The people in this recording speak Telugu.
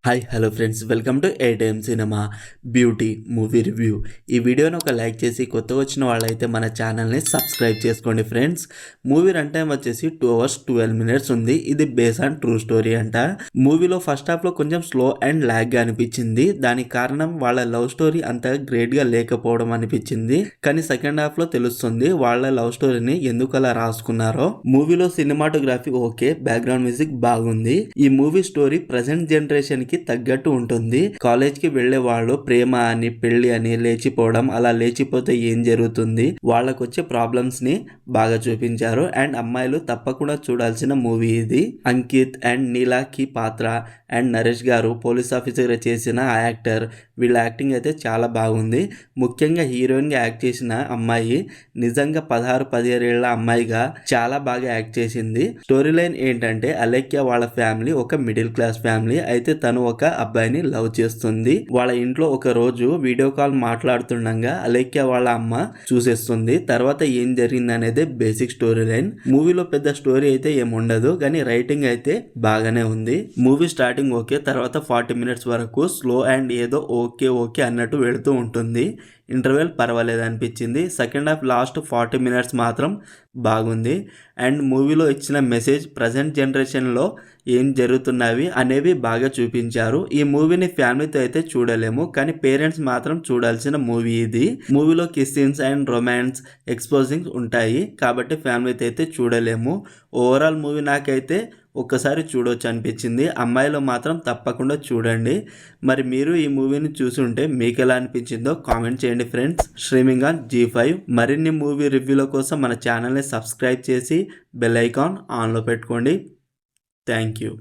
Hi hello friends, welcome to ATM cinema beauty movie review. ఈ వీడియోని ఒక లైక్ చేసి కొత్తగా వచ్చిన వాళ్ళైతే మన ఛానల్ని సబ్స్క్రైబ్ చేసుకోండి ఫ్రెండ్స్. మూవీ రన్ టైం వచ్చేసి 2 hours 12 minutes ఉంది. ఇది బేస్ ఆన్ ట్రూ స్టోరీ అంట. మూవీలో ఫస్ట్ హాఫ్లో కొంచెం స్లో అండ్ ల్యాగ్గా అనిపించింది. దానికి కారణం వాళ్ళ లవ్ స్టోరీ అంత గ్రేట్గా లేకపోవడం అనిపించింది. కానీ సెకండ్ హాఫ్లో తెలుస్తుంది వాళ్ళ లవ్ స్టోరీని ఎందుకు అలా రాసుకున్నారో. మూవీలో సినిమాటోగ్రఫీ ఓకే, బ్యాక్గ్రౌండ్ మ్యూజిక్ బాగుంది. ఈ మూవీ స్టోరీ ప్రజెంట్ జనరేషన్ కి తగ్గట్టు ఉంటుంది. కాలేజ్ కి వెళ్లే వాళ్ళు ప్రేమ అని పెళ్లి అని లేచిపోవడం, అలా లేచిపోతే ఏం జరుగుతుంది, వాళ్ళకు వచ్చే ప్రాబ్లమ్స్ ని బాగా చూపించారు. అండ్ అమ్మాయిలు తప్పకుండా చూడాల్సిన మూవీ ఇది. అంకిత్ అండ్ నీలాకి పాత్ర అండ్ నరేష్ గారు పోలీస్ ఆఫీసర్ చేసిన ఆ యాక్టర్, వీళ్ళ యాక్టింగ్ అయితే చాలా బాగుంది. ముఖ్యంగా హీరోయిన్ గా యాక్ట్ చేసిన అమ్మాయి నిజంగా 16-17 ఏళ్ల అమ్మాయిగా చాలా బాగా యాక్ట్ చేసింది. స్టోరీ లైన్ ఏంటంటే, అలేఖ్య వాళ్ళ ఫ్యామిలీ ఒక మిడిల్ క్లాస్ ఫ్యామిలీ. అయితే తను ఒక అబ్బాయిని లవ్ చేస్తుంది. వాళ్ళ ఇంట్లో ఒక రోజు వీడియో కాల్ మాట్లాడుతుండగా అలేఖ్య వాళ్ళ అమ్మ చూసేస్తుంది. తర్వాత ఏం జరిగింది అనేది బేసిక్ స్టోరీ లైన్. మూవీలో పెద్ద స్టోరీ అయితే ఏముండదు, కానీ రైటింగ్ అయితే బాగానే ఉంది. మూవీ స్టార్టింగ్ ఓకే, తర్వాత 40 minutes వరకు స్లో అండ్ ఏదో ఓకే ఓకే అన్నట్టు వెళుతూ ఉంటుంది. ఇంటర్వెల్ పర్వాలేదు అనిపించింది. సెకండ్ హాఫ్ లాస్ట్ 40 minutes మాత్రం బాగుంది. అండ్ మూవీలో ఇచ్చిన మెసేజ్ ప్రజెంట్ జనరేషన్లో ఏం జరుగుతున్నవి అనేవి బాగా చూపించారు. ఈ మూవీని ఫ్యామిలీతో అయితే చూడలేము, కానీ పేరెంట్స్ మాత్రం చూడాల్సిన మూవీ ఇది. మూవీలో kiss scenes and romance exposing ఉంటాయి, కాబట్టి ఫ్యామిలీతో అయితే చూడలేము. ఓవరాల్ మూవీ నాకైతే ఒక్కసారి చూడవచ్చు అనిపించింది. అమ్మాయిలో మాత్రం తప్పకుండా చూడండి. మరి మీరు ఈ మూవీని చూసి ఉంటే మీకు ఎలా అనిపించిందో కామెంట్ చేయండి ఫ్రెండ్స్. Streaming on G5. మరిన్ని మూవీ రివ్యూల కోసం మన ఛానల్ని సబ్స్క్రైబ్ చేసి బెల్ ఐకాన్ ఆన్లో పెట్టుకోండి. Thank you.